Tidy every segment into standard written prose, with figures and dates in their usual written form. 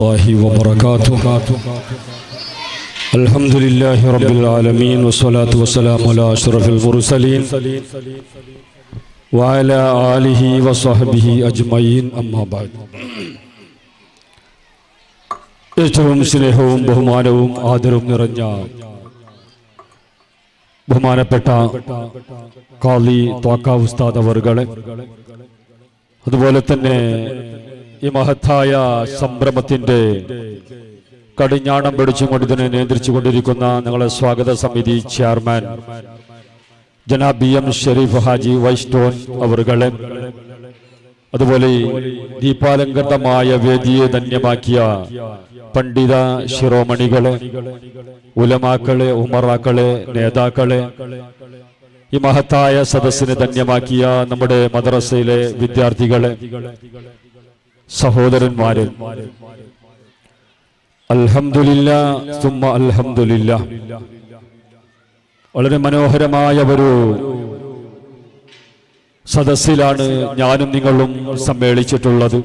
الله وبركاته. الحمد لله رب العالمين والصلاة والسلام على أشرف المرسلين وعلى آله وصحبه أجمعين. أما بعد. ഏറ്റവും സ്നേഹവും ബഹുമാനവും ആദരവും നിറഞ്ഞ ബഹുമാനപ്പെട്ട ഖാലി ത്വാക്ക ഉസ്താദ് അവർകളെ, അതുപോലെ തന്നെ ഈ മഹത്തായ സംരംഭത്തിന്റെ കടിഞ്ഞാണം പിടിച്ചുകൊണ്ട് ഇതിനെ നിയന്ത്രിച്ചുകൊണ്ടിരിക്കുന്ന ഞങ്ങളെ സ്വാഗത സമിതി ചെയർമാൻ ജനാബ് BM ഷെരീഫ് ഹാജി വൈസ്റ്റോൺ അവർകളെ, അതുപോലെ ദീപാലങ്കൃതമായ വേദിയെ ധന്യമാക്കിയ പണ്ഡിത ശിരോമണികളെ, ഉലമാക്കളെ, ഉമറാക്കളെ, നേതാക്കളെ, ഈ മഹത്തായ സദസ്സിനെ ധന്യമാക്കിയ നമ്മുടെ മദ്രസയിലെ വിദ്യാർത്ഥികളെ, സഹോദരന്മാരെ, അൽഹംദുലില്ലാഹ് സുമ്മ അൽഹംദുലില്ലാഹ്. വളരെ മനോഹരമായ ഒരു സദസ്സിലാണ് ഞാനും നിങ്ങളും സമ്മേളിച്ചിട്ടുള്ളത്.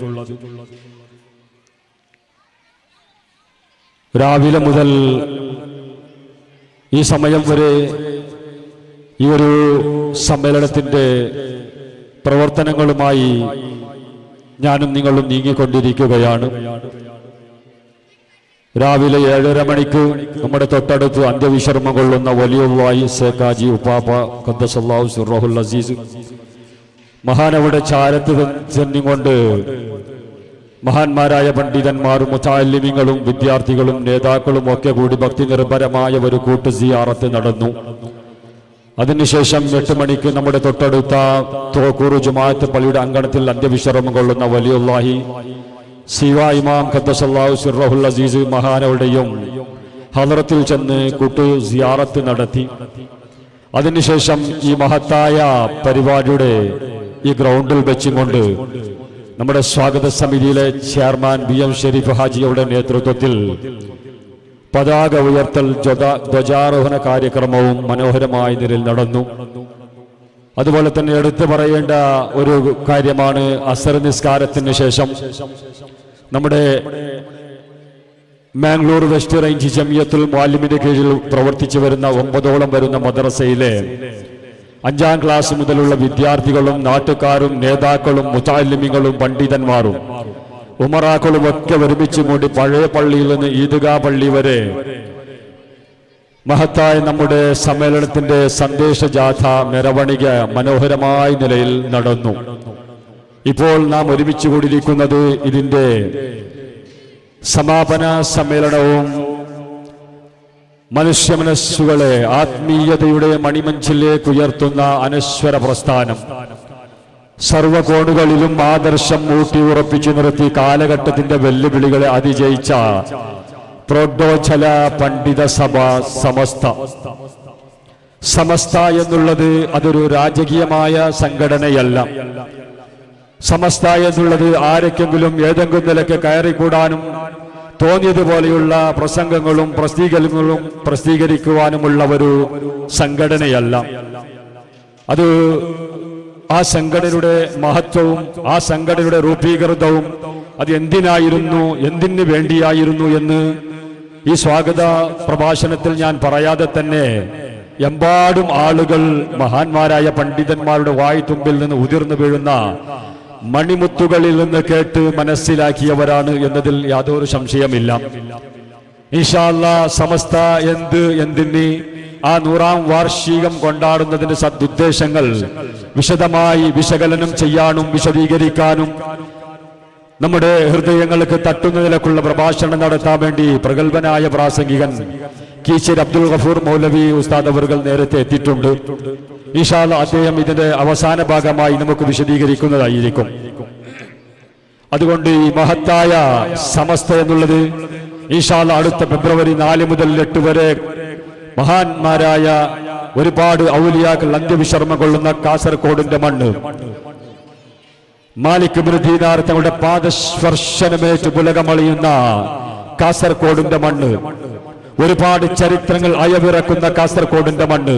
രാവിലെ മുതൽ ഈ സമയം വരെ ഈ ഒരു സമ്മേളനത്തിന്റെ പ്രവർത്തനങ്ങളുമായി ഞാനും നിങ്ങളും നീങ്ങിക്കൊണ്ടിരിക്കുകയാണ്. രാവിലെ 7:30 മണിക്ക് നമ്മുടെ തൊട്ടടുത്ത് അന്ത്യവിശ്രമം കൊള്ളുന്ന വലിയുള്ളാഹി സേക്കാജി ഉപ്പാപ്പ ഖദ്ദസല്ലാഹു സിർറഹുൽ അസീസ് മഹാനവിടെ ചാരത്ത് ചെന്നുകൊണ്ട് മഹാന്മാരായ പണ്ഡിതന്മാരും മുതഅല്ലിമീങ്ങളും വിദ്യാർത്ഥികളും നേതാക്കളും ഒക്കെ കൂടി ഭക്തി നിർഭരമായ ഒരു കൂട്ടു സിയാറത്ത് നടന്നു. അതിനുശേഷം 8 മണിക്ക് നമ്മുടെ തൊട്ടടുത്ത തോക്കൂർ ജുമാഅത്ത് പള്ളിയുടെ അങ്കണത്തിൽ അന്ത്യവിശ്രമം കൊള്ളുന്ന വലിയുള്ളാഹി സിവ ഇമാം ഖദ്ദസല്ലാഹു സിർറഹുൽ അസീസ് മഹാനവുടെയും ഹദ്റത്തിൽ ചെന്ന് കൂട്ടു സിയാറത്ത് നടത്തി. അതിനുശേഷം ഈ മഹത്തായ പരിപാടിയുടെ ഈ ഗ്രൗണ്ടിൽ വെച്ചുകൊണ്ട് നമ്മുടെ സ്വാഗത സമിതിയിലെ ചെയർമാൻ BM ഷെരീഫ് ഹാജിയുടെ നേതൃത്വത്തിൽ പതാക ഉയർത്തൽ ധ്വജാരോഹണ കാര്യക്രമവും മനോഹരമായ നിലയിൽ നടന്നു. അതുപോലെ തന്നെ എടുത്തു പറയേണ്ട ഒരു കാര്യമാണ്, അസർ നിസ്കാരത്തിന് ശേഷം നമ്മുടെ മാംഗ്ലൂർ വെസ്റ്റ് റേഞ്ച് ജമിയത്തുൽ മുഅല്ലിമിന്റെ കീഴിൽ പ്രവർത്തിച്ചു വരുന്ന 9ഓളം വരുന്ന മദ്രസയിലെ 5ാം ക്ലാസ് മുതലുള്ള വിദ്യാർത്ഥികളും നാട്ടുകാരും നേതാക്കളും മുതഅല്ലിമീങ്ങളും പണ്ഡിതന്മാരും ഉമറാക്കളും ഒക്കെ ഒരുമിച്ച് കൂടി പഴയ പള്ളിയിൽ നിന്ന് ഈദ്ഗാ പള്ളി വരെ മഹത്തായ നമ്മുടെ സമ്മേളനത്തിന്റെ സന്ദേശജാഥ മെരവണിക മനോഹരമായ നിലയിൽ നടന്നു. ഇപ്പോൾ നാം ഒരുമിച്ച് കൂടിയിരിക്കുന്നത് ഇതിന്റെ സമാപന സമ്മേളനവും മനുഷ്യ മനസ്സുകളെ ആത്മീയതയുടെ മണിമഞ്ചിലേക്ക് ഉയർത്തുന്ന അനശ്വര പ്രസ്ഥാനം, സർവകോണുകളിലും ആദർശം ഊട്ടി ഉറപ്പിച്ചു നിർത്തി കാലഘട്ടത്തിന്റെ വെല്ലുവിളികളെ അതിജയിച്ച പ്രോഡോചല പണ്ഡിത സഭ സമസ്ത എന്നുള്ളത് അതൊരു രാജകീയമായ സംഘടനയല്ല. സമസ്ത എന്നുള്ളത് ആരെങ്കിലും ഏതെങ്കിലും നിലയ്ക്ക് കയറിക്കൂടാനും തോന്നിയതുപോലെയുള്ള പ്രസംഗങ്ങളും പ്രസിദ്ധീകരിക്കുവാനുമുള്ള ഒരു സംഘടനയല്ല. അത് ആ സംഘടനയുടെ മഹത്വവും ആ സംഘടനയുടെ രൂപീകൃതവും അത് എന്തിനായിരുന്നു, എന്തിനു വേണ്ടിയായിരുന്നു എന്ന് ഈ സ്വാഗത പ്രഭാഷണത്തിൽ ഞാൻ പറയാതെ തന്നെ എമ്പാടും ആളുകൾ മഹാന്മാരായ പണ്ഡിതന്മാരുടെ വായ്ത്തുമ്പിൽ നിന്ന് ഉതിർന്നു വീഴുന്ന മണിമുത്തുകളിൽ നിന്ന് കേട്ട് മനസ്സിലാക്കിയവരാണ് എന്നതിൽ യാതൊരു സംശയമില്ല. ഇൻഷാ അല്ലാഹ് സമസ്ത എന്തിന് ആ 100ാം വാർഷികം കൊണ്ടാടുന്നതിന്റെ സദുദ്ദേശങ്ങൾ വിശദമായി വിശകലനം ചെയ്യാനും വിശദീകരിക്കാനും നമ്മുടെ ഹൃദയങ്ങൾക്ക് തട്ടുന്ന നിലക്കുള്ള പ്രഭാഷണം നടത്താൻ വേണ്ടി പ്രഗത്ഭനായ പ്രാസംഗികൻ കീച്ചേരി അബ്ദുൽ ഗഫൂർ മൗലവി ഉസ്താദ് അവർകൾ നേരത്തെ എത്തിയിട്ടുണ്ട്. ഇൻഷാ അല്ലാഹ് അദ്ദേഹം ഇതിന്റെ അവസാന ഭാഗമായി നമുക്ക് വിശദീകരിക്കുന്നതായിരിക്കും. അതുകൊണ്ട് ഈ മഹത്തായ സമസ്ത എന്നുള്ളത് ഇൻഷാ അല്ലാഹ് അടുത്ത ഫെബ്രുവരി 4 മുതൽ 8 വരെ മഹാന്മാരായ ഒരുപാട് ഔലിയാക്കൾ അന്ത്യവിശ്രമം കൊള്ളുന്ന കാസർഗോഡിന്റെ മണ്ണ്, മാലിക് ഇബ്നു ദീനാർ തങ്ങളുടെ പാദസ്പർശനമേറ്റ് പുലകമളിയുന്ന കാസർഗോഡിന്റെ മണ്ണ്, ഒരുപാട് ചരിത്രങ്ങൾ അയവിറക്കുന്ന കാസർഗോഡിന്റെ മണ്ണ്,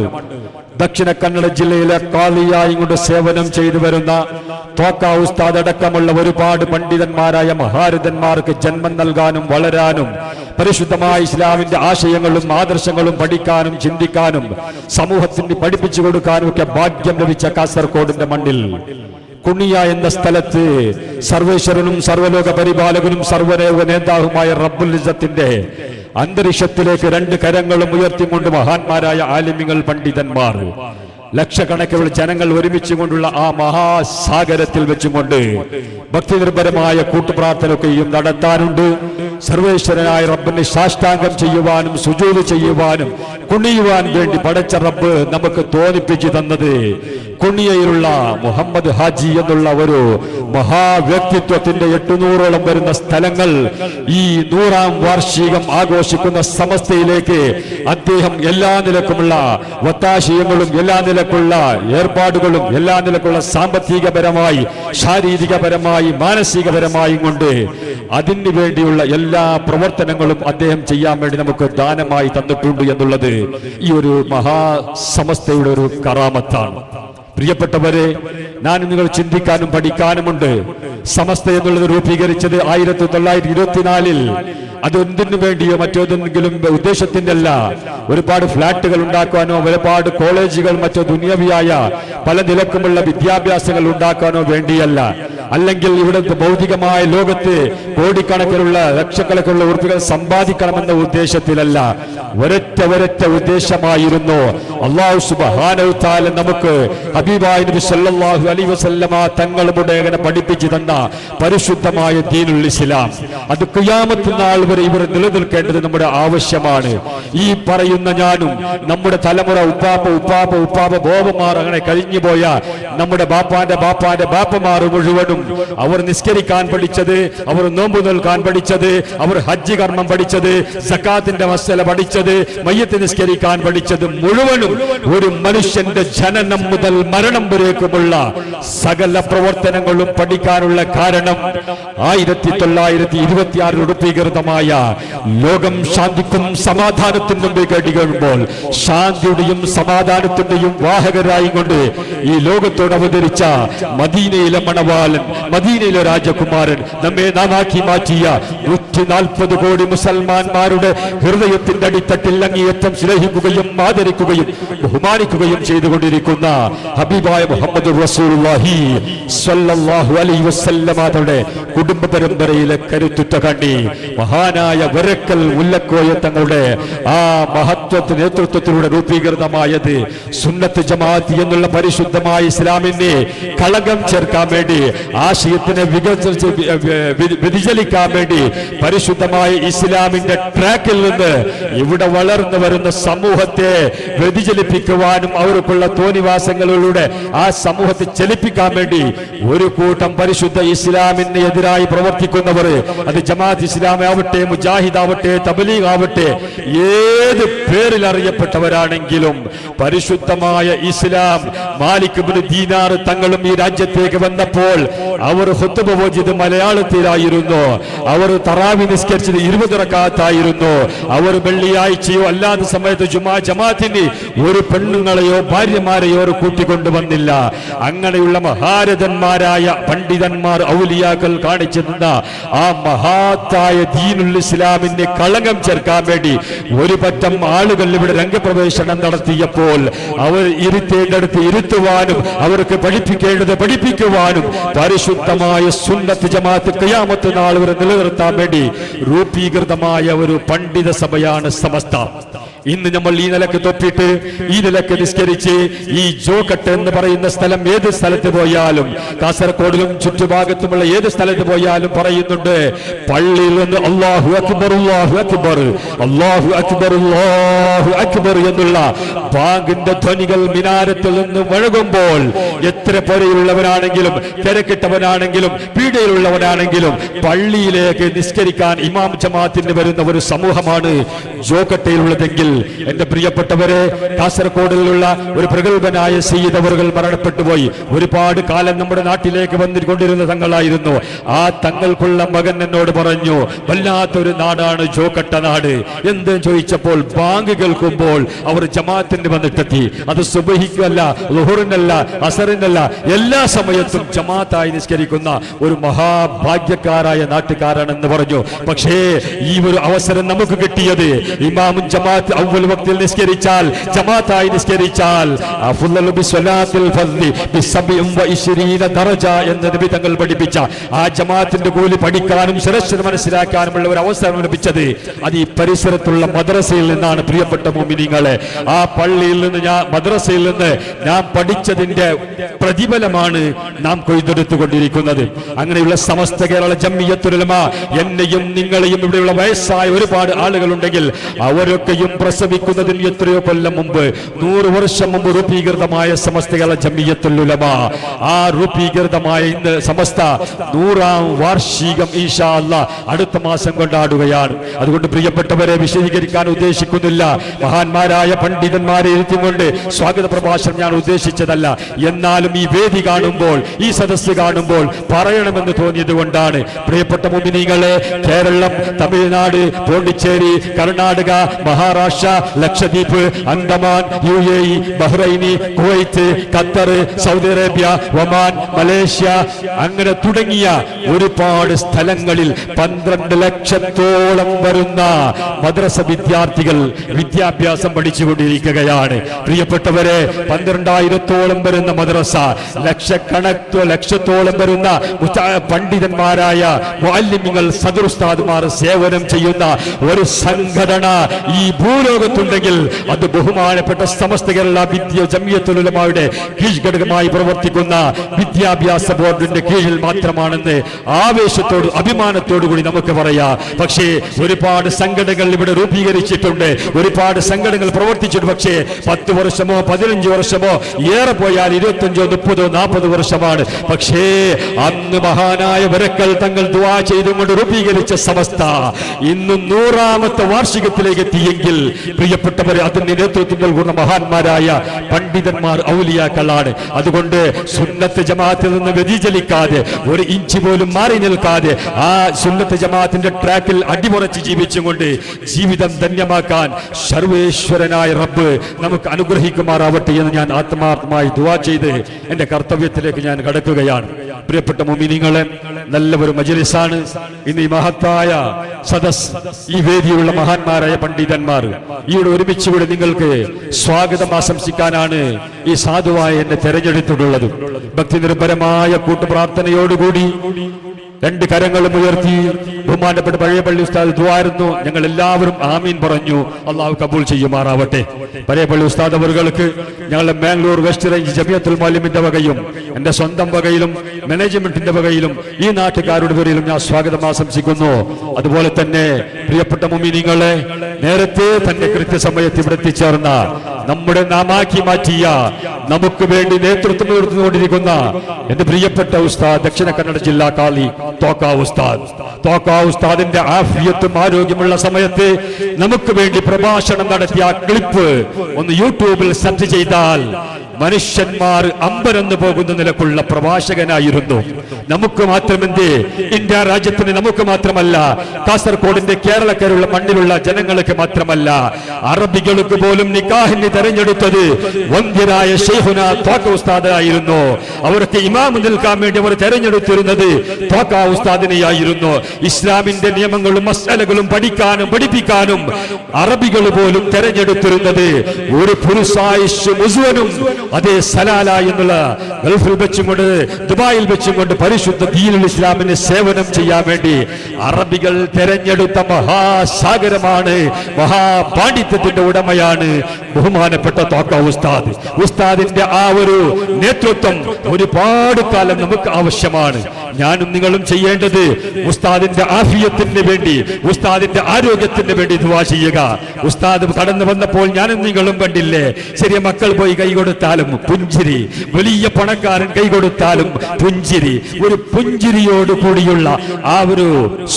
ദക്ഷിണ കന്നഡ ജില്ലയിലെ കാളിയായി കൊണ്ട് സേവനം ചെയ്തു വരുന്ന തോക്ക ഉസ്താദ് അടക്കമുള്ള ഒരുപാട് പണ്ഡിതന്മാരായ മഹാരഥന്മാർക്ക് ജന്മം നൽകാനും വളരാനും പരിശുദ്ധമായ ഇസ്ലാമിന്റെ ആശയങ്ങളും ആദർശങ്ങളും പഠിക്കാനും ചിന്തിക്കാനും സമൂഹത്തിന് പഠിപ്പിച്ചു കൊടുക്കാനും ഒക്കെ ഭാഗ്യം ലഭിച്ച കാസർഗോഡിന്റെ മണ്ണിൽ കുണിയ എന്ന സ്ഥലത്ത് സർവേശ്വരനും സർവലോക പരിപാലകനും സർവലോക നേതാവുമായ റബ്ബുൽ ഇസ്സത്തിന്റെ അന്തരീക്ഷത്തിലേക്ക് രണ്ട് കരങ്ങളും ഉയർത്തിക്കൊണ്ട് മഹാന്മാരായ ആലിമികൾ പണ്ഡിതന്മാർ ലക്ഷക്കണക്കിനുള്ള ജനങ്ങൾ ഒരുമിച്ചുകൊണ്ടുള്ള ആ മഹാസാഗരത്തിൽ വെച്ചുകൊണ്ട് ഭക്തിനിർഭരമായ കൂട്ടുപ്രാർത്ഥനയൊക്കെയും നടത്താനുണ്ട്. സർവേശ്വരനായ റബ്ബിനെ സാഷ്ടാംഗം ചെയ്യുവാനും സുജൂദ് ചെയ്യുവാനും കുണിയുവാൻ വേണ്ടി പടച്ച റബ്ബ് നമുക്ക് തോന്നിപ്പിച്ചു തന്നത് കുണിയയിലുള്ള മുഹമ്മദ് ഹാജി എന്നുള്ള ഒരു മഹാവ്യക്തിത്വത്തിന്റെ 800ഓളം വരുന്ന സ്ഥലങ്ങൾ ഈ 100ാം വാർഷികം ആഘോഷിക്കുന്ന സമസ്തയിലേക്ക് അദ്ദേഹം എല്ലാ നിലക്കുമുള്ള ഒത്താശയങ്ങളും എല്ലാ നിലക്കുള്ള ഏർപ്പാടുകളും എല്ലാ നിലക്കുള്ള സാമ്പത്തികപരമായി ശാരീരികപരമായി മാനസികപരമായും കൊണ്ട് അതിനു വേണ്ടിയുള്ള എല്ലാ പ്രവർത്തനങ്ങളും അദ്ദേഹം ചെയ്യാൻ വേണ്ടി നമുക്ക് ദാനമായി തന്നിട്ടുണ്ട് എന്നുള്ളത് ഈ ഒരു മഹാസമസ്തയുടെ ഒരു കറാമത്താണ്. പ്രിയപ്പെട്ടവരെ, ഞാൻ നിങ്ങൾ ചിന്തിക്കാനും പഠിക്കാനുമുണ്ട്. സമസ്ത എന്നുള്ളത് രൂപീകരിച്ചത് 1924-ൽ. അതെന്തിനു വേണ്ടിയോ മറ്റേതെങ്കിലും ഉദ്ദേശത്തിന്റെ അല്ല. ഒരുപാട് ഫ്ലാറ്റുകൾ ഉണ്ടാക്കാനോ ഒരുപാട് കോളേജുകൾ മറ്റോ ദുനിയവിയായ പല നിലക്കുമുള്ള വിദ്യാഭ്യാസങ്ങൾ ഉണ്ടാക്കാനോ വേണ്ടിയല്ല. അല്ലെങ്കിൽ ഇവിടുത്തെ ഭൗതികമായ ലോകത്ത് കോടിക്കണക്കിനുള്ള ലക്ഷക്കണക്കിനുള്ള ഉറുപ്പികൾ സമ്പാദിക്കണമെന്ന ഉദ്ദേശത്തിലല്ല. ഒരൊറ്റ ഉദ്ദേശമായിരുന്നു അല്ലാഹു സുബ്ഹാനഹു തആല നമുക്ക് ഹബീബായ നബി സല്ലല്ലാഹു അലൈഹി വസല്ലമ തങ്ങളുടെ പഠിപ്പിച്ചു തന്ന പരിശുദ്ധമായ ദീനുൽ ഇസ്ലാം. അത് ഖിയാമത്ത് നാൾ വരെ ഇവർ നിലനിൽക്കേണ്ടത് നമ്മുടെ ആവശ്യമാണ്. ഈ പറയുന്ന ഞാനും നമ്മുടെ തലമുറ ഉപ്പാപ്പ ബോബമാർ അങ്ങനെ കഴിഞ്ഞുപോയ നമ്മുടെ ബാപ്പാന്റെ ബാപ്പമാർ മുഴുവനും അവർ നിസ്കരിക്കാൻ പഠിച്ചത്, അവർ നോമ്പ് നോൽക്കാൻ പഠിച്ചത്, അവർ ഹജ്ജ് കർമ്മം പഠിച്ചത്, സക്കാത്തിന്റെ മസല പഠിച്ചത്, മയ്യത്ത് നിസ്കരിക്കാൻ പഠിച്ചത് മുഴുവനും ഒരു മനുഷ്യന്റെ ജനനം മുതൽ മരണം വരേക്കുമുള്ള സകല പ്രവർത്തനങ്ങളും പഠിക്കാനുള്ള കാരണം 1926 രൂപീകൃതമായ ലോകം ശാന്തിക്കും സമാധാനത്തിനും കഴിയുമ്പോൾ ശാന്തിയുടെയും സമാധാനത്തിന്റെയും വാഹകരായി കൊണ്ട് ഈ ലോകത്തോട് അവതരിച്ച മദീനയിലെ മണവാളൻ, മദീനയിലെ രാജകുമാരൻ, നമ്മെ നാമാക്കി മാറ്റിയ 140 കോടി മുസൽമാന്മാരുടെ ഹൃദയത്തിന്റെ അടിത്തട്ടിൽ അങ്ങേയറ്റം സ്നേഹിക്കുകയും ആദരിക്കുകയും ബഹുമാനിക്കുകയും ചെയ്തുകൊണ്ടിരിക്കുന്ന ഹബീബായ മുഹമ്മദ് റസൂലുള്ളാഹി സ്വല്ലല്ലാഹു അലൈഹി വസല്ലമ തങ്ങളുടെ കുടുംബ പരമ്പരയിലെ കരുത്തുറ്റ കണ്ണി മഹാനായ വരക്കൽ മുല്ലക്കോയ തങ്ങളുടെ ആ മഹത്വ നേതൃത്വത്തിലൂടെ രൂപീകൃതമായത് സുന്നത്ത് ജമാഅത്ത് എന്നുള്ള പരിശുദ്ധമായ ഇസ്ലാമിനെ കളങ്കം ചേർക്കാൻ വേണ്ടി, ആശയത്തിനെ വ്യതിചലിക്കാൻ വേണ്ടി പരിശുദ്ധമായ ഇസ്ലാമിന്റെ ട്രാക്കിൽ നിന്ന് ഇവിടെ വളർന്നു വരുന്ന സമൂഹത്തെ വ്യതിചലിപ്പിക്കുവാനും അവർക്കുള്ള തോന്നിവാസങ്ങളിലൂടെ ആ സമൂഹത്തെ ചലിപ്പിക്കാൻ വേണ്ടി ഒരു കൂട്ടം പരിശുദ്ധ ഇസ്ലാമിന് എതിരായി പ്രവർത്തിക്കുന്നവർ, അത് ജമാഅത്ത് ഇസ്ലാമി ആവട്ടെ, മുജാഹിദ് ആവട്ടെ, തബ്ലീഗ് ആവട്ടെ, ഏത് പേരിൽ അറിയപ്പെട്ടവരാണെങ്കിലും പരിശുദ്ധമായ ഇസ്ലാം മാലിക് ഇബ്നു ദീനാർ തങ്ങളും ഈ രാജ്യത്തേക്ക് വന്നപ്പോൾ അവർ ഖുത്ബ ഓതിയത് മലയാളത്തിലായിരുന്നു. അവർ തറാവി നിസ്കരിച്ചത് 20 റക്അത്തായിരുന്നു. അവർ വെള്ളിയാഴ്ചയോ അല്ലാത്ത സമയത്ത് ജമാഅത്തിന് ഒരു പെണ്ണുങ്ങളെയോ ഭാര്യമാരെയോ കൂട്ടിക്കൊണ്ടുവന്നില്ല. അങ്ങനെയുള്ള മഹാരഥന്മാരായ പണ്ഡിതന്മാർ ഔലിയാക്കൾ കാണിച്ചു തന്ന ആ മഹാത്തായ ദീനുൽ ഇസ്ലാമിനെ കളങ്കം ചേർക്കാൻ വേണ്ടി ഒരു പറ്റം ആളുകൾ ഇവിടെ രംഗപ്രവേശനം നടത്തിയപ്പോൾ അവർ ഇരുത്തേണ്ടടുത്ത് ഇരുത്തുവാനും അവർക്ക് പഠിപ്പിക്കേണ്ടത് പഠിപ്പിക്കുവാനും പരിശുദ്ധമായ സുന്നത്ത് ജമാഅത്ത് ഖിയാമത്ത് നാൾ വരെ നിലനിർത്താൻ വേണ്ടി രൂപീകൃതമായ ഒരു പണ്ഡിത സഭയാണ് സമസ്ത. ഇന്ന് നമ്മൾ ഈ നിലക്ക് തൊപ്പിട്ട് ഈ നിലക്ക് നിസ്കരിച്ച് ഈ ജോക്കട്ട് എന്ന് പറയുന്ന സ്ഥലം ഏത് സ്ഥലത്ത് പോയാലും, കാസർഗോഡിലും ചുറ്റുഭാഗത്തുമുള്ള ഏത് സ്ഥലത്ത് പോയാലും പറയുന്നുണ്ട്, പള്ളിയിൽ നിന്ന് അല്ലാഹു അക്ബർ അല്ലാഹു അക്ബർ അല്ലാഹു അക്ബർ അല്ലാഹു അക്ബർ എന്നുള്ള ബാങ്കിന്റെ ധ്വനികൾ മിനാരത്തിൽ നിന്ന് മുഴങ്ങുമ്പോൾ എത്ര പേരെയുള്ളവനാണെങ്കിലും തിരക്കിട്ടവനാണെങ്കിലും പീഡയിലുള്ളവനാണെങ്കിലും പള്ളിയിലേക്ക് നിസ്കരിക്കാൻ ഇമാം ജമാഅത്തിന് വരുന്ന ഒരു സമൂഹമാണ് ജോക്കട്ടയിലുള്ളതെങ്കിൽ എന്റെ പ്രിയപ്പെട്ടവരെ, കാസർഗോഡിലുള്ള ഒരു പ്രഗത്ഭനായ സയ്യിദ് അവറുകൾ മരണപ്പെട്ടു പോയി. ഒരുപാട് കാലം നമ്മുടെ നാട്ടിലേക്ക് വന്നുകൊണ്ടിരുന്ന തങ്ങളായിരുന്നു. ആ തങ്ങൾക്കുള്ള മകൻ എന്നോട് പറഞ്ഞു, വല്ലാത്തൊരു നാടാണ് ജോക്കട്ട നാട്. എന്ത് ചോദിച്ചപ്പോൾ ബാങ്ക് കേൾക്കുമ്പോൾ അവർ ജമാഅത്തിന് വന്നിട്ടെത്തി. അത് സുബഹിക്കല്ല, ളുഹറിനല്ല, അസറിനല്ല, എല്ലാ സമയത്തും ജമാഅത്തായി നിസ്കരിക്കുന്ന ഒരു മഹാഭാഗ്യക്കാരായ നാട്ടുകാരാണെന്ന് പറഞ്ഞു. പക്ഷേ ഈ ഒരു അവസരം നമുക്ക് കിട്ടിയത് ഇമാമും ജമാഅത്ത് അവ്വൽ വക്തിൽ നിസ്കരിച്ചാൽ, ജമാഅത്തായി നിസ്കരിച്ചാൽ അഫ്ളലു ബിസ്വലാത്തിൽ ഫദ്ലി ബിസബഇൻ വഇശ്രീന ദറജ എന്ന നബി തങ്ങൾ പഠിപ്പിച്ച ആ ജമാഅത്തിന്റെ കൂലി പഠിക്കാനും ശരശര മനസ്സിലാക്കാനുമുള്ള ഒരു അവസരം ലഭിച്ചത് അത് ഈ പരിസരത്തുള്ള മദ്രസയിൽ നിന്നാണ്. പ്രിയപ്പെട്ട മുഅ്മിനീങ്ങളെ, ആ പള്ളിയിൽ നിന്ന് മദ്രസയിൽ നിന്ന് നാം പഠിച്ചതിന്റെ പ്രതിഫലമാണ് നാം കൊയ്തെടുത്തുകൊണ്ടിരിക്കുന്നത്. അങ്ങനെയുള്ള സമസ്ത കേരള ജംഇയ്യത്തുൽ ഉലമ എന്നെയും നിങ്ങളെയും ഇവിടെയുള്ള വയസ്സായ ഒരുപാട് ആളുകളുണ്ടെങ്കിൽ അവരൊക്കെയും പ്രസവിക്കുന്നതിന് എത്രയോ കൊല്ലം മുമ്പ്, 100 വർഷം മുമ്പ് രൂപീകൃതമായ സമസ്ത കേരള ജംഇയ്യത്തുൽ ഉലമ, ആ രൂപീകൃതമായ ഇന്ന് സമസ്ത 100ാം വാർഷികം ഇൻഷാ അല്ലാഹ് അടുത്ത മാസം കൊണ്ടാടുകയാണ്. അതുകൊണ്ട് പ്രിയപ്പെട്ടവരെ, വിശദീകരിക്കാൻ ഉദ്ദേശിക്കുന്നില്ല. മഹാന്മാരായ പണ്ഡിതന്മാരെ ഇരുത്തിക്കൊണ്ട് സ്വാഗത പ്രഭാഷണം ഞാൻ ഉദ്ദേശിച്ചതല്ല. എന്നാലും ഈ വേദി കാണുമ്പോൾ, ഈ സദസ്സ് കാണുമ്പോൾ പറയണമെന്ന് തോന്നിയത് കൊണ്ടാണ്. പ്രിയപ്പെട്ട മുഅ്മിനീങ്ങളെ, Keralam, Tamil Nadu, Pondicherry, Karnataka, Maharashtra, Lakshadweep, Andaman, UAE, Bahrain, Kuwait, Qatar, Saudi Arabia, Oman, Malaysia, അങ്ങനെ തുടങ്ങിയ ഒരുപാട് സ്ഥലങ്ങളിൽ 12 ലക്ഷത്തോളം വരുന്ന മദ്രസ വിദ്യാർത്ഥികൾ വിദ്യാഭ്യാസം പഠിച്ചുകൊണ്ടിരിക്കുകയാണ്. പ്രിയപ്പെട്ടവരെ, 12,000-ഓളം വരുന്ന മദ്രസ, ലക്ഷത്തോളം വരുന്ന പണ്ഡിതന്മാരായ മുഅല്ലിമുകൾ, സദറുസ്താദുമാർ സേവനം ചെയ്യുന്ന ഒരു സംഘടന ഈ ഭൂലോകത്തുണ്ടെങ്കിൽ അത് ബഹുമാനപ്പെട്ട സമസ്ത കേരള ജംഇയ്യത്തുൽ ഉലമയുടെ കീഴ്ഘടകമായി പ്രവർത്തിക്കുന്ന വിദ്യാഭ്യാസ ബോർഡിന്റെ കീഴിൽ മാത്രമാണെന്ന് ആവേശത്തോട് അഭിമാനത്തോടു കൂടി നമുക്ക് പറയാം. പക്ഷേ ഒരുപാട് സംഘടനകൾ ഇവിടെ രൂപീകരിച്ചിട്ടുണ്ട്, ഒരുപാട് സംഘടനകൾ പ്രവർത്തിച്ചിട്ടുണ്ട്. പക്ഷേ 10 വർഷമോ 15 വർഷമോ, ഏറെ പോയാൽ 25, 30, 40 വർഷമാണ്. പക്ഷേ അന്ന് മഹാനായ വരക്കൽ തങ്ങൾ ദുആ ചെയ്തുകൊണ്ട് രൂപീകരിച്ച സമസ്ത ഇന്ന് 100ാമത്തെ വാർഷികത്തിലേക്ക് എത്തിയെങ്കിൽ പ്രിയപ്പെട്ടവരെ, അതിന് നേതൃത്വം നൽകുന്ന മഹാന്മാരായ പണ്ഡിതന്മാർ, ഔലിയാക്കളാണ്. അതുകൊണ്ട് സുന്നത്ത് ജമാഅത്തിൽ നിന്ന് വ്യതിചലിക്കാതെ, ഒരു ഇഞ്ച് പോലും മാറി നിൽക്കാതെ ആ സുന്നത്ത് ജമാഅത്തിന്റെ ട്രാക്കിൽ അടിമുറച്ച് ജീവിച്ചുകൊണ്ട് ജീവിതം ധന്യമാക്കാൻ സർവേശ്വരനായ റബ്ബ് നമുക്ക് അനുഗ്രഹിക്കുമാറാവട്ടെ എന്ന് ഞാൻ ആത്മാർത്ഥമായി ദുആ ചെയ്ത് എന്റെ കർത്തവ്യത്തിലേക്ക് ഞാൻ കടക്കുകയാണ്. പ്രിയപ്പെട്ട മുഅ്മിനീങ്ങളെ, നല്ല ഒരു മജ്ലിസാണ് ഇന്ന് ഈ മഹത്തായ സദസ്. ഈ വേദിയിലുള്ള മഹാന്മാരായ പണ്ഡിതന്മാർ ഇവിടെ ഒരുമിച്ചുകൂടി നിങ്ങൾക്ക് സ്വാഗതം ആശംസിക്കാനാണ് ഈ സാധുവായ എന്നെ തെരഞ്ഞെടുത്തിട്ടുള്ളത്. ഭക്തി നിർഭരമായ കൂട്ടുപ്രാർത്ഥനയോടുകൂടി 2 കരങ്ങളും ഉയർത്തി ബഹുമാനപ്പെട്ട പഴയപള്ളി ഉസ്താദ് ദുആയിരുന്നു. ഞങ്ങൾ എല്ലാവരും ആമീൻ പറഞ്ഞു. അള്ളാഹു കബൂൽ ചെയ്യുമാറാവട്ടെ. പഴയപള്ളി ഉസ്താദ് അവർക്ക് ഞങ്ങളുടെ മാംഗ്ലൂർ വെസ്റ്റ് റേഞ്ച് ജമിയത്തുൽ മുഅല്ലിമിന്റെ വകയും എന്റെ സ്വന്തം വകയിലും മാനേജ്മെന്റിന്റെ വകയിലും ഈ നാട്ടുകാരുടെ പേരിലും ഞാൻ സ്വാഗതം ആശംസിക്കുന്നു. അതുപോലെ തന്നെ പ്രിയപ്പെട്ട മുഅ്മിനീങ്ങളെ, നേരത്തെ തന്നെ കൃത്യസമയത്ത് ഇവിടെ എത്തിച്ചേർന്ന, നമ്മുടെ നാമാക്കി മാറ്റിയ, നമുക്ക് വേണ്ടി നേതൃത്വം കൊടുത്തുകൊണ്ടിരിക്കുന്ന എന്റെ പ്രിയപ്പെട്ട ഉസ്താദ്, ദക്ഷിണ കന്നഡ ജില്ലാ കാളി തോക്ക ഉസ്താദിന്റെ ആഫിയത്തും ആരോഗ്യമുള്ള സമയത്ത് നമുക്ക് വേണ്ടി പ്രഭാഷണം നടത്തിയ ക്ലിപ്പ് ഒന്ന് യൂട്യൂബിൽ സെർച്ച് ചെയ്താൽ മനുഷ്യന്മാർ അമ്പരന്ന് പോകുന്ന നിലക്കുള്ള പ്രഭാഷകനായിരുന്നു. നമുക്ക് മാത്രമെന്തേ, ഇന്ത്യ രാജ്യത്തിന് നമുക്ക് മാത്രമല്ല, കാസർഗോഡിന്റെ കേരളക്കരുള്ള മണ്ണിലുള്ള ജനങ്ങൾക്ക് മാത്രമല്ല, അറബികൾക്ക് പോലും നിക്കാഹിന് തെരഞ്ഞെടുത്തത് വന്ധ്യനായ ശൈഖുന ത്വാക്ക ഉസ്താദായിരുന്നു. അവർക്ക് ഇമാം നിൽക്കാൻ വേണ്ടി അവർ തെരഞ്ഞെടുത്തിരുന്നത് ത്വാക്ക ഉസ്താദിനെയായിരുന്നു. ഇസ്ലാമിന്റെ നിയമങ്ങളും മസ്അലകളും പഠിക്കാനും പഠിപ്പിക്കാനും അറബികൾ പോലും തെരഞ്ഞെടുത്തിരുന്നത് ഒരു പുരുഷായുഷ് മുഴുവനും അതേ സലാല എന്നുള്ള ഗൾഫിൽ വെച്ചുകൊണ്ട്, ദുബായിൽ വെച്ചുകൊണ്ട് പരിശുദ്ധ ദീനുൽ ഇസ്ലാമിനെ സേവനം ചെയ്യാൻ വേണ്ടി അറബികൾ തെരഞ്ഞെടുത്ത മഹാസാഗരമാണ്, മഹാപാണ്ഡിത്യത്തിന്റെ ഉടമയാണ് ബഹുമാനപ്പെട്ട ത്വാക്ക ഉസ്താദ്. ഉസ്താദിന്റെ ആ ഒരു നേതൃത്വം ഒരുപാട് കാലം നമുക്ക് ആവശ്യമാണ്. ഞാനും നിങ്ങളും ചെയ്യേണ്ടത് ഉസ്താദിന്റെ ആഫിയത്തിന് വേണ്ടി, ഉസ്താദിന്റെ ആരോഗ്യത്തിന് വേണ്ടി ദുആ ചെയ്യുക. ഉസ്താദ് കടന്നു വന്നപ്പോൾ ഞാനും നിങ്ങളും കണ്ടില്ലേ, ചെറിയ മക്കൾ പോയി കൈ കൊടുത്താൽ കൊടുത്താലും പുഞ്ചിരി, വലിയ പണക്കാരൻ കൈ കൊടുത്താലും പുഞ്ചിരി, ഒരു പുഞ്ചിരിയോട് കൂടിയുള്ള ആ ഒരു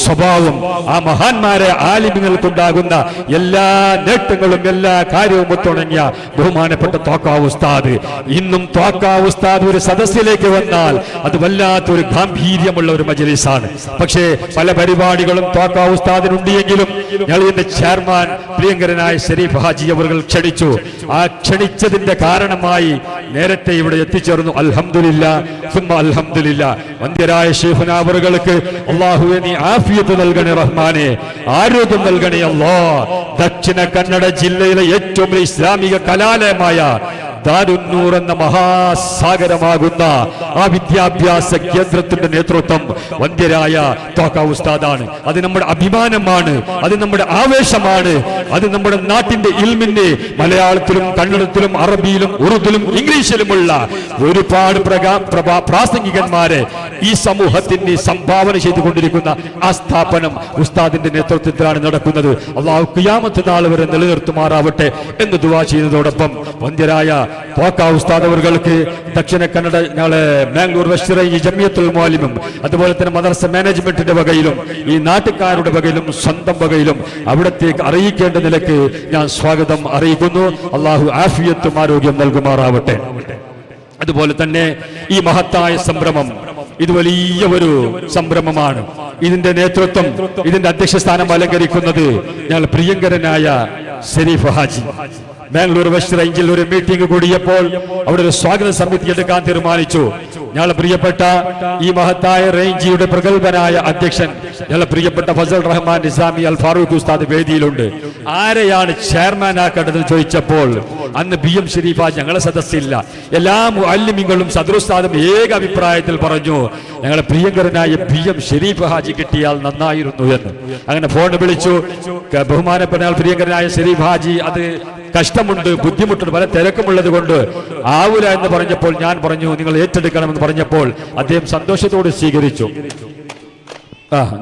സ്വഭാവം ആ മഹാന്മാരെ ആലിമ്യങ്ങൾക്കുണ്ടാകുന്ന എല്ലാ നേട്ടങ്ങളും എല്ലാ കാര്യവും ഒത്തുണങ്ങിയ ബഹുമാനപ്പെട്ട ത്വാഖ ഉസ്താദ്. ഇന്നും ത്വാഖ ഉസ്താദ് ഒരു സദസ്സിലേക്ക് വന്നാൽ അത് വല്ലാത്തൊരു ഗാംഭീര്യമുള്ള ഒരു മജ്‌ലിസാണ്. പക്ഷേ പല പരിപാടികളും ത്വാഖ ഉസ്താദിനുണ്ട് എങ്കിലും ഞങ്ങൾ ഇതിന്റെ ചെയർമാൻ പ്രിയങ്കരനായ ശരീഫ് ഹാജി അവർ ക്ഷണിച്ചു. ആ ക്ഷണിച്ചതിന്റെ കാരണമായി നേരത്തെ ഇവിടെ എത്തിച്ചേർന്നു. അൽഹംദുലില്ലാ സുമ്മ അൽഹംദുലില്ലാ. വന്ദ്യരായ ശൈഖുനാ അവർക്ക് അല്ലാഹുവേ നീ ആഫിയത്ത് നൽകണേ റഹ്മാനെ, ആരോഗ്യം നൽകണേ അല്ലാഹ്. ദക്ഷിണ കന്നഡ ജില്ലയിലെ ഏറ്റവും വലിയ ഇസ്ലാമിക കലാലയമായ ദാരുന്നൂർ എന്ന മഹാസാഗരമാകുന്ന ആ വിദ്യാഭ്യാസ കേന്ദ്രത്തിന്റെ നേതൃത്വം വന്ദ്യരായ ത്വാഖ ഉസ്താദാണ്. അത് നമ്മുടെ അഭിമാനമാണ്, അത് നമ്മുടെ ആവേശമാണ്, അത് നമ്മുടെ നാട്ടിന്റെ ഇൽമിന് മലയാളത്തിലും കന്നഡത്തിലും അറബിയിലും ഉറുദുലും ഇംഗ്ലീഷിലുമുള്ള ഒരുപാട് പ്രാസംഗികന്മാരെ ഈ സമൂഹത്തിന് സംഭാവന ചെയ്തുകൊണ്ടിരിക്കുന്ന ആ സ്ഥാപനം ഉസ്താദിന്റെ നേതൃത്വത്തിലാണ് നടക്കുന്നത്. അല്ലാഹു ഖിയാമത്ത് നാൾ വരെ നിലനിർത്തുമാറാവട്ടെ എന്ന് ദുആ ചെയ്യുന്നതോടൊപ്പം വന്ദ്യരായ ത്വാഖ ഉസ്താദ് അവർക്ക് ദക്ഷിണ കന്നഡ ഞങ്ങളെ ബാംഗ്ലൂർ വെസ്റ്റ് റേഞ്ച് ജമിയത്തുൽ മുഅല്ലിമും അതുപോലെ തന്നെ മദ്രസ മാനേജ്മെന്റിന്റെ വകയിലും ഈ നാട്ടുകാരുടെ വകയിലും സ്വന്തം വകയിലും അവിടത്തേക്ക് അറിയിക്കേണ്ട നിലയ്ക്ക് ഞാൻ സ്വാഗതം അറിയിക്കുന്നു. അല്ലാഹു ആഫിയത്തും ആരോഗ്യം നൽകുമാറാവട്ടെ. അതുപോലെ തന്നെ ഈ മഹത്തായ സംരംഭം ഇത് വലിയ ഒരു സംരംഭമാണ്. ഇതിന്റെ നേതൃത്വം, ഇതിന്റെ അധ്യക്ഷ സ്ഥാനം അലങ്കരിക്കുന്നത് ഞങ്ങൾ പ്രിയങ്കരനായ ശരീഫ് ഹാജി. ബാംഗ്ലൂർ വെസ്റ്റ് റേഞ്ചിൽ ഒരു മീറ്റിംഗ് കൂടിയപ്പോൾ അവിടെ ഒരു സ്വാഗത സമിതി എടുക്കാൻ തീരുമാനിച്ചു. ഞങ്ങൾ പ്രിയപ്പെട്ട ഈ മഹത്തായ റേഞ്ചിയുടെ പ്രഗത്ഭനായ അധ്യക്ഷൻ ഞങ്ങൾ പ്രിയപ്പെട്ട ഫസൽ റഹ്മാൻ നിസാമി അൽ ഫാറൂഖ് ഉസ്താദ് വേദിയിലുണ്ട്. ആരെയാണ് ചെയർമാൻ ആക്കേണ്ടതെന്ന് ചോദിച്ചപ്പോൾ അന്ന് BM ഷരീഫ് ഹാജി ഞങ്ങളെ സദസ്സില്ല. എല്ലാ മുഅല്ലിമീങ്ങളും സദറുസ്താദും ഏക അഭിപ്രായത്തിൽ പറഞ്ഞു ഞങ്ങളെ പ്രിയങ്കരനായ BM ഷരീഫ് ഹാജി കിട്ടിയാൽ നന്നായിരുന്നു എന്ന്. അങ്ങനെ ഫോൺ വിളിച്ചു. ബഹുമാനപ്പെട്ട പ്രിയങ്കരനായ ഷരീഫ് ഹാജി അത് കഷ്ടമുണ്ട്, ബുദ്ധിമുട്ടുണ്ട്, പല തിരക്കുമുള്ളത് കൊണ്ട് ആവൂല എന്ന് പറഞ്ഞപ്പോൾ ഞാൻ പറഞ്ഞു നിങ്ങൾ ഏറ്റെടുക്കണമെന്ന് പറഞ്ഞപ്പോൾ അദ്ദേഹം സന്തോഷത്തോട് സ്വീകരിച്ചു.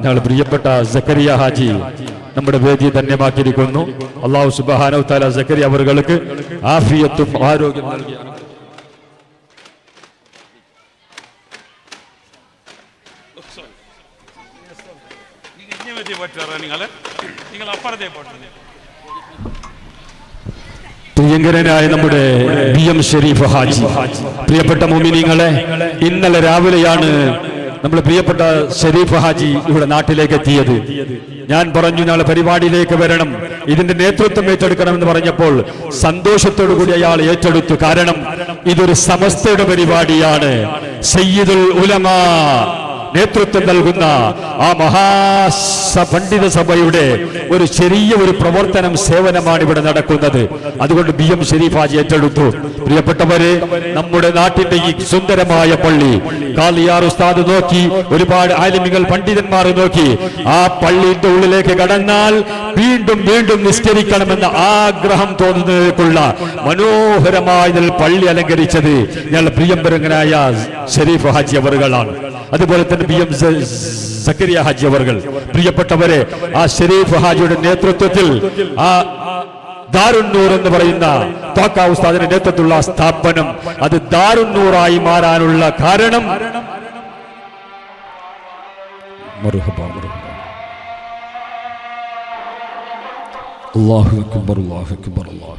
ഞങ്ങൾ പ്രിയപ്പെട്ട സക്കരിയ ഹാജി നമ്മുടെ വേദി ധന്യമാക്കിയിരിക്കുന്നു. അല്ലാഹു സുബ്ഹാനഹു തആല സക്കരിയ അവർക്ക് ആഫിയത്തും ആരോഗ്യം നൽകി പ്രിയങ്കരനായ നമ്മുടെ BM ഷരീഫ് ഹാജി. പ്രിയപ്പെട്ട മുഅ്മിനീങ്ങളെ, ഇന്നലെ രാവിലെയാണ് നമ്മുടെ പ്രിയപ്പെട്ട ഷരീഫ് ഹാജി ഇവിടെ നാട്ടിലേക്ക് എത്തിയത്. ഞാൻ പറഞ്ഞു നാളെ പരിപാടിയിലേക്ക് വരണം, ഇതിന്റെ നേതൃത്വം ഏറ്റെടുക്കണമെന്ന് പറഞ്ഞപ്പോൾ സന്തോഷത്തോടു കൂടി അയാൾ ഏറ്റെടുത്തു. കാരണം ഇതൊരു സമസ്തയുടെ പരിപാടിയാണ്. സയ്യിദുൽ ഉലമാ നേതൃത്വം നൽകുന്ന ആ പണ്ഡിത സഭയുടെ ഒരു ചെറിയ ഒരു പ്രവർത്തനം, സേവനമാണ് ഇവിടെ നടക്കുന്നത്. അതുകൊണ്ട് BM ഷരീഫ് ഹാജി ഏറ്റെടുത്തു. പ്രിയപ്പെട്ടവരെ, നമ്മുടെ നാട്ടിന്റെ ഈ സുന്ദരമായ പള്ളി കാളിയാർ ഉസ്താദ് നോക്കി, ഒരുപാട് ആലിമികൾ പണ്ഡിതന്മാർ നോക്കി, ആ പള്ളിയുടെ ഉള്ളിലേക്ക് കടന്നാൽ വീണ്ടും വീണ്ടും നിസ്കരിക്കണമെന്ന ആഗ്രഹം തോന്നുന്നതിനുള്ള മനോഹരമായ പള്ളി അലങ്കരിച്ചത് ഞങ്ങൾ പ്രിയങ്കരനായ ഷരീഫ് ഹാജി അവറുകളാണ്. അതുപോലെ തന്നെ BM സക്കരിയ ഹാജി അവർ. പ്രിയപ്പെട്ടവരെ, ആ ഷരീഫ് ഹാജിയുടെ നേതൃത്വത്തിൽ ആ ദാരുന്നൂർ എന്ന് പറയുന്ന ത്വാഖ ഉസ്താദിന്റെ നേതൃത്വത്തിലുള്ള സ്ഥാപനം അത് ദാരുന്നൂറായി മാറാനുള്ള കാരണം അല്ലാഹു അക്ബർ, അല്ലാഹു അക്ബർ, അല്ലാഹു അക്ബർ.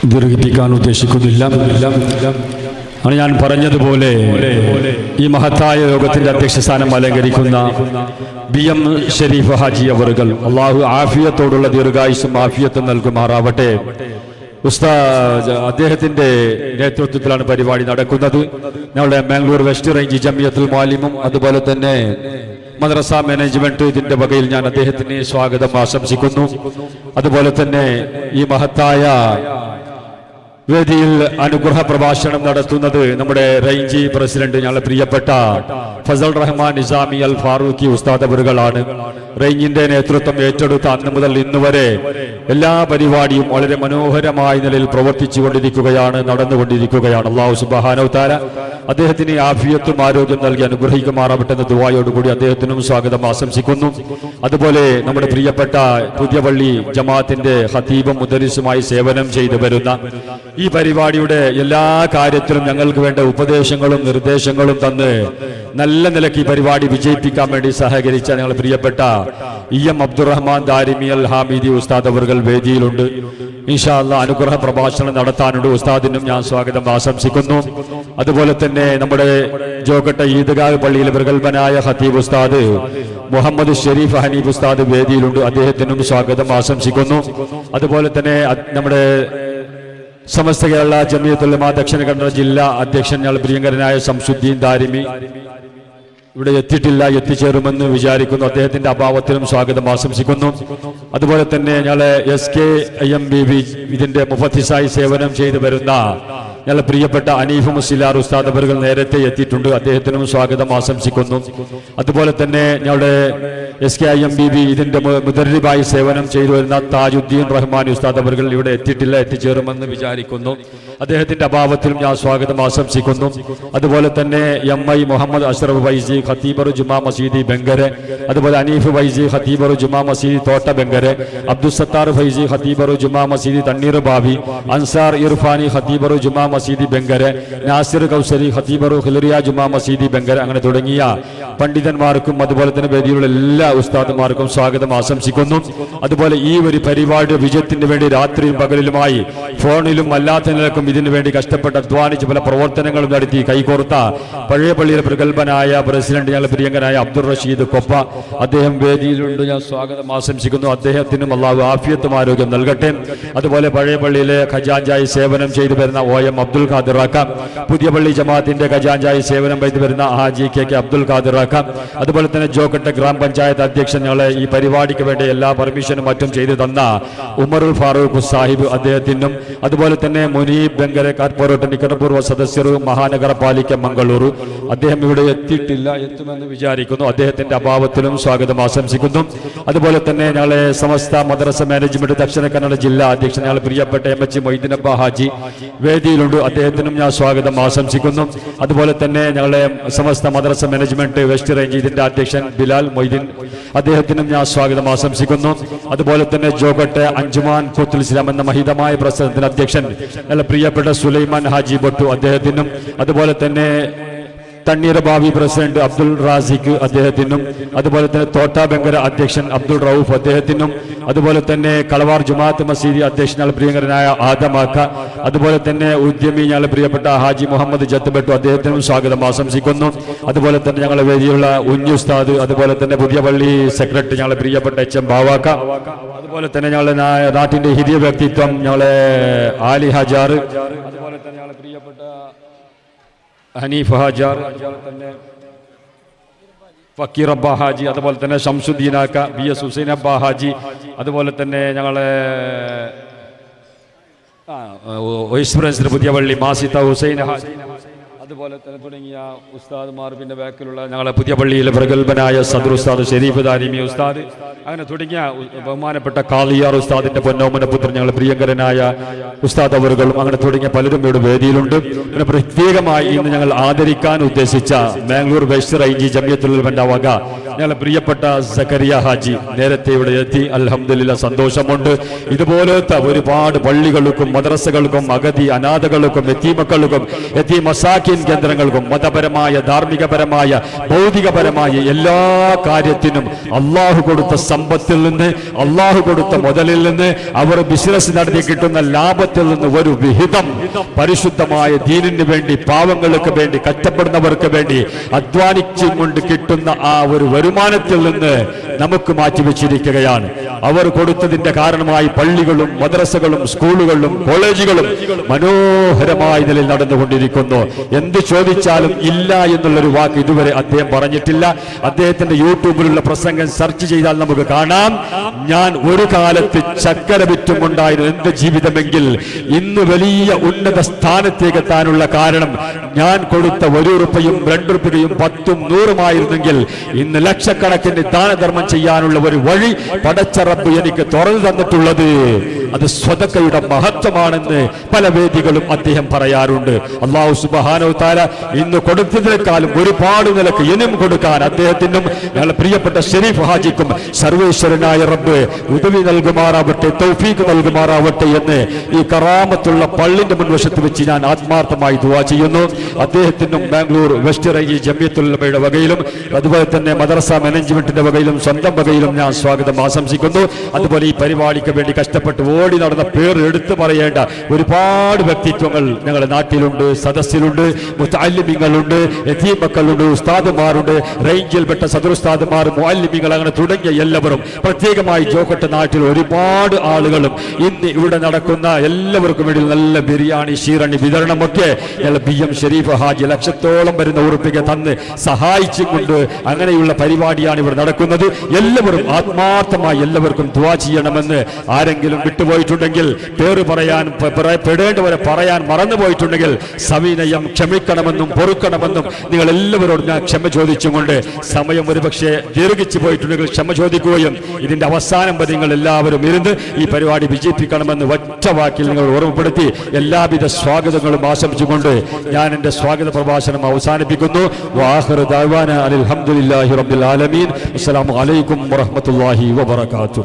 ദീർഘിപ്പിക്കാൻ ഉദ്ദേശിക്കുന്നില്ല. ആണ് ഞാൻ പറഞ്ഞതുപോലെ ഈ മഹത്തായ യോഗത്തിന്റെ അധ്യക്ഷ സ്ഥാനം അലങ്കരിക്കുന്ന BM ഷരീഫ് ഹാജി അവറുകൾ അള്ളാഹു ആഫിയത്തോടുള്ള ദീർഘായുസ്സും ആഫിയത്തും നൽകുമാറാവട്ടെ. ഉസ്താദ് അദ്ദേഹത്തിന്റെ നേതൃത്വത്തിലാണ് പരിപാടി നടക്കുന്നത്. ഞങ്ങളുടെ മാംഗ്ലൂർ വെസ്റ്റ് റേഞ്ച് ജമിയത്തുൽ മുഅല്ലിമും അതുപോലെ തന്നെ മദ്രസ മാനേജ്മെന്റ് ഇതിന്റെ വകയിൽ ഞാൻ അദ്ദേഹത്തിന് സ്വാഗതം ആശംസിക്കുന്നു. അതുപോലെ തന്നെ ഈ മഹത്തായ വേദിയിൽ അനുഗ്രഹ പ്രഭാഷണം നടത്തുന്നത് നമ്മുടെ റേഞ്ച് പ്രസിഡന്റ് ഞങ്ങളുടെ പ്രിയപ്പെട്ട ഫസൽ റഹ്മാൻ നിസാമി അൽ ഫാറൂഖി ഉസ്താദ് അവറുകളാണ്. റേഞ്ചിന്റെ നേതൃത്വം ഏറ്റെടുത്ത അന്ന് മുതൽ ഇന്ന് വരെ എല്ലാ പരിപാടിയും വളരെ മനോഹരമായ നിലയിൽ പ്രവർത്തിച്ചുകൊണ്ടിരിക്കുകയാണ്, നടന്നുകൊണ്ടിരിക്കുകയാണ്. അല്ലാഹു സുബ്ഹാനഹു തആല അദ്ദേഹത്തിന് ആഫിയത്തും ആരോഗ്യം നൽകി അനുഗ്രഹിക്കുമാറാവട്ടെന്ന ദുആയോടുകൂടി അദ്ദേഹത്തിനും സ്വാഗതം ആശംസിക്കുന്നു. അതുപോലെ നമ്മുടെ പ്രിയപ്പെട്ട പുതിയ പള്ളി ജമാഅത്തിന്റെ ഖതീബും മുദരിസുമായി സേവനം ചെയ്തു വരുന്ന ഈ പരിപാടിയുടെ എല്ലാ കാര്യത്തിലും ഞങ്ങൾക്ക് വേണ്ട ഉപദേശങ്ങളും നിർദ്ദേശങ്ങളും തന്ന് നല്ല നിലയ്ക്ക് ഈ പരിപാടി വിജയിപ്പിക്കാൻ വേണ്ടി സഹകരിച്ച ഞങ്ങൾ പ്രിയപ്പെട്ട EM അബ്ദുറഹ്മാൻ ദാരിമി അൽ ഹാമിദി ഉസ്താദ് അവർകൾ വേദിയിലുണ്ട്. ഇൻഷാ അല്ലാഹ് അനുഗ്രഹ പ്രഭാഷണം നടത്താനുണ്ട്. ഉസ്താദിനും ഞാൻ സ്വാഗതം ആശംസിക്കുന്നു. അതുപോലെ തന്നെ നമ്മുടെ ജോക്കട്ട ഈദ്ഗാഹ് പള്ളിയിൽ പ്രഗത്ഭനായ ഖതീബ് ഉസ്താദ് മുഹമ്മദ് ഷരീഫ് ഹനീഫ് ഉസ്താദ് വേദിയിലുണ്ട്. അദ്ദേഹത്തിനും സ്വാഗതം ആശംസിക്കുന്നു. അതുപോലെ തന്നെ നമ്മുടെ സമസ്ത കേരള ജമിയത്തുൽ ഉലമാ ദക്ഷിണ കന്നഡ ജില്ലാ അധ്യക്ഷൻ ഞങ്ങൾ പ്രിയങ്കരനായ ശംസുദ്ദീൻ ദാരിമി ഇവിടെ എത്തിയിട്ടില്ല, എത്തിച്ചേരുമെന്ന് വിചാരിക്കുന്നു. അദ്ദേഹത്തിന്റെ അഭാവത്തിലും സ്വാഗതം ആശംസിക്കുന്നു. അതുപോലെ തന്നെ ഞങ്ങളെ SKIMBB ഇതിന്റെ മുഫത്തിസായി സേവനം ചെയ്തു വരുന്ന ഞങ്ങളുടെ പ്രിയപ്പെട്ട അനീഫ് മുസ്ലിയാർ ഉസ്താദ് അവറുകൾ നേരത്തെ എത്തിയിട്ടുണ്ട്. അദ്ദേഹത്തിനും സ്വാഗതം ആശംസിക്കുന്നു. അതുപോലെ തന്നെ ഞങ്ങളുടെ SKIMBB ഇതിന്റെ മുദർരിബായി സേവനം ചെയ്തു വരുന്ന താജുദ്ദീൻ റഹ്മാൻ ഉസ്താദ് അവറുകൾ ഇവിടെ എത്തിയിട്ടില്ല, എത്തിച്ചേരുമെന്ന് വിചാരിക്കുന്നു. അദ്ദേഹത്തിന്റെ അഭാവത്തിലും ഞാൻ സ്വാഗതം ആശംസിക്കുന്നു. അതുപോലെ തന്നെ MI മുഹമ്മദ് അഷ്റഫ് വൈസി ഖതീബറു ജുമാ മസീദി ബംഗരെ, അതുപോലെ അനീഫ് വൈസി ഖതീബറു ജുമാ മസീദി തോട്ട ബംഗരെ, അബ്ദുൽ സത്താർ ഫൈസി ഖതീബറു ജുമാ മസീദി തണ്ണീർ ബാബി, അൻസാർ ഇർഫാനി ഖതീബറു ജുമാ മസീദി ബംഗരെ, നാസിർ കൗസരി ഖതീബറു ഖിലറിയ ജുമാ മസീദി ബംഗരെ, അങ്ങനെ തുടങ്ങിയ പണ്ഡിതന്മാർക്കും അതുപോലെ തന്നെ വേദിയിലുള്ള എല്ലാ ഉസ്താദുമാർക്കും സ്വാഗതം ആശംസിക്കുന്നു. അതുപോലെ ഈ ഒരു പരിപാടി വിജയത്തിന് വേണ്ടി രാത്രിയും പകലിലുമായി ഫോണിലും അല്ലാത്ത നിലക്കും ഇതിനു വേണ്ടി കഷ്ടപ്പെട്ട് അധ്വാനിച്ച് പല പ്രവർത്തനങ്ങളും നടത്തി കൈകോർത്ത പഴയ പള്ളിയിലെ പ്രഗത്ഭനായ പ്രസിഡന്റ് ഞങ്ങളുടെ പ്രിയങ്കനായ അബ്ദുൾ റഷീദ് കൊപ്പ, അദ്ദേഹം വേദിയിലുണ്ട്. ഞാൻ സ്വാഗതം ആശംസിക്കുന്നു. അദ്ദേഹത്തിനും അല്ലാഹു ആഫിയത്തും ആരോഗ്യം നൽകട്ടെ. അതുപോലെ പഴയ പള്ളിയിലെ ഖജാൻജായി സേവനം ചെയ്തു വരുന്ന OM അബ്ദുൽ ഖാദിർ റാക്ക, പുതിയ പള്ളി ജമാഅത്തിന്റെ ഖജാൻജായി സേവനം ചെയ്തു വരുന്ന ഹാജി KK അബ്ദുൽ ഖാദിർ റാക്ക, അതുപോലെ തന്നെ ജോക്കട്ട ഗ്രാമപഞ്ചായത്ത് അധ്യക്ഷൻ ഞങ്ങളെ ഈ പരിപാടിക്ക് വേണ്ടി എല്ലാ പെർമിഷനും മറ്റും ചെയ്തു തന്ന ഉമറുൽ ഫാറൂഖ് സാഹിബ് അദ്ദേഹത്തിനും, അതുപോലെ തന്നെ മുനീബ് ബംഗരെ കോർപ്പറേറ്റ് നികടപൂർവ്വ സദസ്യർ മഹാനഗരപാലിക മംഗളൂരു, അദ്ദേഹം ഇവിടെ എത്തിയിട്ടില്ല, എത്തുമെന്ന് വിചാരിക്കുന്നു. അദ്ദേഹത്തിന്റെ അഭാവത്തിലും സ്വാഗതം ആശംസിക്കുന്നു. അതുപോലെ തന്നെ ഞങ്ങളെ സമസ്ത മദ്രസ മാനേജ്മെന്റ് ദക്ഷിണ കന്നഡ ജില്ലാ അധ്യക്ഷൻ ഞങ്ങൾ പ്രിയപ്പെട്ട MH മൊയ്തീനബ്ബ ഹാജി വേദിയിലുണ്ട്. അദ്ദേഹത്തിനും ഞാൻ സ്വാഗതം ആശംസിക്കുന്നു. അതുപോലെ തന്നെ ഞങ്ങളെ സമസ്ത മദ്രസ മാനേജ്മെന്റ് വെസ്റ്റ് റേഞ്ച് ഇതിന്റെ അധ്യക്ഷൻ ബിലാൽ മൊയ്തീൻ, അദ്ദേഹത്തിനും ഞാൻ സ്വാഗതം ആശംസിക്കുന്നു. അതുപോലെ തന്നെ ജോഗട്ടെ അഞ്ജുമാൻ ഖുത്തുൽ ഇസ്ലാം എന്ന മഹിതമായ പ്രസ്ഥാനത്തിന്റെ അധ്യക്ഷൻ നല്ല പ്രിയപ്പെട്ട സുലൈമാൻ ഹാജി ഭട്ടു, അദ്ദേഹത്തിനും, അതുപോലെ തന്നെ തണ്ണീർ ബാവി പ്രസിഡന്റ് അബ്ദുൾ റാസിഖ് അദ്ദേഹത്തിനും, അതുപോലെ തന്നെ തോട്ട ബംഗര അധ്യക്ഷൻ അബ്ദുൾ റൌഫ് അദ്ദേഹത്തിനും, അതുപോലെ തന്നെ കളവാർ ജുമാഅത്ത് മസീദി അധ്യക്ഷൻ ഞങ്ങൾ പ്രിയങ്കരനായ ആദമാക്ക, അതുപോലെ തന്നെ ഉദ്യമി ഞങ്ങൾ പ്രിയപ്പെട്ട ഹാജി മുഹമ്മദ് ജത്തുബെട്ടു, അദ്ദേഹത്തിനും സ്വാഗതം ആശംസിക്കുന്നു. അതുപോലെ തന്നെ ഞങ്ങളെ വേദിയുള്ള ഉസ്താദ്, അതുപോലെ തന്നെ പുതിയ പള്ളി സെക്രട്ടറി ഞങ്ങളെ പ്രിയപ്പെട്ട HM ബാവാക്ക, അതുപോലെ തന്നെ ഞങ്ങളുടെ നാട്ടിന്റെ ഹിരിയ വ്യക്തിത്വം ഞങ്ങളെ ആലി ഹജാർ, അതുപോലെ തന്നെ ഞങ്ങളെ പ്രിയപ്പെട്ട ഹനീഫ് ഹാജാർ, തന്നെ ഫക്കീർ അബ്ബ ഹാജി, അതുപോലെ തന്നെ ഷംസുദ്ദീനാക്ക, BS ഹുസൈൻ അബ്ബ ഹാജി, അതുപോലെ തന്നെ ഞങ്ങളെ വൈസ് പ്രസിഡന്റ് പുതിയ പള്ളി മാസിത്ത ഹുസൈൻ ഹാജി, അതുപോലെ തന്നെ തുടങ്ങിയ ഉസ്താദ്മാർ, പിന്നെ ബാക്കിലുള്ള ഞങ്ങളെ പുതിയ പള്ളിയിലെ പ്രഗത്ഭനായ സദർ ഉസ്താദ് ഷെരീഫ് ദാരിമി ഉസ്താദ്, അങ്ങനെ തുടങ്ങിയ ബഹുമാനപ്പെട്ട കാളിയാർ ഉസ്താദിന്റെ പൊന്നോമന പുത്രൻ ഞങ്ങൾ പ്രിയങ്കരനായ ഉസ്താദ് അവറുകളും, അങ്ങനെ തുടങ്ങിയ പലരും ഇവിടെ വേദിയിലുണ്ട്. പിന്നെ പ്രത്യേകമായി ഇന്ന് ഞങ്ങൾ ആദരിക്കാൻ ഉദ്ദേശിച്ച മാംഗ്ലൂർ വെസ്റ്റ് റേഞ്ച് ജമിയത്തുൽ ഉലമാന്റെ വക ഞങ്ങളെ പ്രിയപ്പെട്ട സക്കരിയ ഹാജി നേരത്തെ ഇവിടെ എത്തി. അൽഹംദുലില്ലാ, സന്തോഷമുണ്ട്. ഇതുപോലത്തെ ഒരുപാട് പള്ളികൾക്കും മദ്രസകൾക്കും അഗതി അനാഥകൾക്കും യതീമക്കൾക്കും യതീം മസാകിൻ കേന്ദ്രങ്ങൾക്കും മതപരമായ ധാർമ്മികപരമായ ഭൗതികപരമായ എല്ലാ കാര്യത്തിനും അള്ളാഹു കൊടുത്ത സമ്പത്തിൽ നിന്ന് അള്ളാഹു കൊടുത്ത മുതലിൽ നിന്ന് അവർ ബിസിനസ് നടത്തി കിട്ടുന്ന ലാഭത്തിൽ നിന്ന് ഒരു വിഹിതം പരിശുദ്ധമായ ദീനിന് വേണ്ടി പാവങ്ങൾക്ക് വേണ്ടി കഷ്ടപ്പെടുന്നവർക്ക് വേണ്ടി അധ്വാനിച്ചുകൊണ്ട് കിട്ടുന്ന ആ ഒരു വരുമാനത്തിൽ നിന്ന് നമുക്ക് മാറ്റിവെച്ചിരിക്കുകയാണ്. അവർ കൊടുത്തതിന്റെ കാരണമായി പള്ളികളും മദ്രസകളും സ്കൂളുകളും കോളേജുകളും മനോഹരമായ നിലയിൽ നടന്നുകൊണ്ടിരിക്കുന്നു. എന്ത് ചോദിച്ചാലും ഇല്ല എന്നുള്ളൊരു വാക്ക് ഇതുവരെ അദ്ദേഹം പറഞ്ഞിട്ടില്ല. അദ്ദേഹത്തിന്റെ യൂട്യൂബിലുള്ള പ്രസംഗം സെർച്ച് ചെയ്താൽ നമുക്ക് കാണാം, ഞാൻ ഒരു കാലത്ത് ചക്കര വിറ്റുമുണ്ടായിരുന്നു എന്റെ ജീവിതമെങ്കിൽ ഇന്ന് വലിയ ഉന്നത സ്ഥാനത്തേക്ക് എത്താനുള്ള കാരണം ഞാൻ കൊടുത്ത 1 രൂപയും 2 രൂപയും 10ഉം 100ഉമായിരുന്നെങ്കിൽ ഇന്ന് ലക്ഷക്കണക്കിന് ദാനധർമ്മം ചെയ്യാനുള്ള ഒരു വഴി പടച്ച റബ്ബ് എനിക്ക് തുറന്നു തന്നിട്ടുള്ളത് അത് സ്വതക്കയുടെ മഹത്വമാണെന്ന് പല വേദികളും അദ്ദേഹം പറയാറുണ്ട്. അല്ലാഹു സുബ്ഹാനഹു തആല ഇന്ന് കൊടുത്തതിനേക്കാളും ഒരുപാട് നിലക്ക് ഇനിയും കൊടുക്കാൻ അദ്ദേഹത്തിനും ഞങ്ങളുടെ പ്രിയപ്പെട്ട ഷരീഫ് ഹാജിക്കും സർവേശ്വരനായ റബ്ബ് ഉദവി നൽകുമാറാവട്ടെ, തൗഫീഖ് നൽകുമാറാവട്ടെ എന്ന് ഈ കറാമത്തുള്ള പള്ളിന്റെ മുൻവശത്ത് വെച്ച് ഞാൻ ആത്മാർത്ഥമായി ദുആ ചെയ്യുന്നു. അദ്ദേഹത്തിനും ബാംഗ്ലൂർ വെസ്റ്റ് റേഞ്ച് ജമിയത്തുൽ ഉലമയുടെ വകയിലും അതുപോലെ തന്നെ മദ്രസ മാനേജ്മെന്റിന്റെ വകയിലും സ്വന്തം വകയിലും ഞാൻ സ്വാഗതം ആശംസിക്കുന്നു. അതുപോലെ ഈ പരിപാടിക്ക് വേണ്ടി കഷ്ടപ്പെട്ട് ഓടി നടന്ന പേര് എടുത്തു പറയേണ്ട ഒരുപാട് വ്യക്തിത്വങ്ങൾ ഞങ്ങളുടെ നാട്ടിലുണ്ട്, സദസ്സിലുണ്ട്, മുതഅല്ലിമീങ്ങളുണ്ട്, യതീം മക്കളുണ്ട്, ഉസ്താദുമാരുണ്ട്, റേഞ്ചിൽപ്പെട്ട സദറുസ്താദുമാർ, മുഅല്ലിമീങ്ങൾ, അങ്ങനെ തുടങ്ങിയ എല്ലാവരും, പ്രത്യേകമായി ജോക്കട്ട നാട്ടിൽ ഒരുപാട് ആളുകളും ഇന്ന് ഇവിടെ നടക്കുന്ന എല്ലാവർക്കും വേണ്ടി നല്ല ബിരിയാണി ശീരണി വിതരണമൊക്കെ BM ഷരീഫ് ഹാജി ലക്ഷത്തോളം വരുന്ന ഉറുപ്പിക തന്ന് സഹായിച്ചുകൊണ്ട് അങ്ങനെയുള്ള പരിപാടിയാണ് ഇവിടെ നടക്കുന്നത്. എല്ലാവരും ആത്മാർത്ഥമായി എല്ലാവർക്കും ദുആ ചെയ്യണമെന്ന് ആരെങ്കിലും വിട്ടുപോയിട്ടുണ്ടെങ്കിൽ, പേര് പറയാൻ പെടേണ്ടവരെ പറയാൻ മറന്നുപോയിട്ടുണ്ടെങ്കിൽ സവിനയം ക്ഷമിക്കണമെന്നും പൊറുക്കണമെന്നും നിങ്ങൾ എല്ലാവരോടും ഞാൻ ക്ഷമ ചോദിച്ചുകൊണ്ട്, സമയം ഒരുപക്ഷെ ദീർഘിച്ചു പോയിട്ടുണ്ടെങ്കിൽ ക്ഷമ ചോദിക്കുകയും ഇതിന്റെ അവസാനം വരെ നിങ്ങൾ എല്ലാവരും ഇരുന്ന് ഈ പരിപാടി വിജയിപ്പിക്കണമെന്ന് ഒറ്റ വാക്കിൽ നിങ്ങൾ ഓർമ്മപ്പെടുത്തി എല്ലാവിധ സ്വാഗതങ്ങളും ആശംസിച്ചുകൊണ്ട് ഞാൻ എന്റെ സ്വാഗത പ്രഭാഷണം അവസാനിപ്പിക്കുന്നു. വആഖിറു ദഅവാനാ അൽഹംദുലില്ലാഹി റബ്ബിൽ ആലമീൻ. അസ്സലാമു അലൈക്കും വറഹ്മത്തുള്ളാഹി വബറകാതുഹു.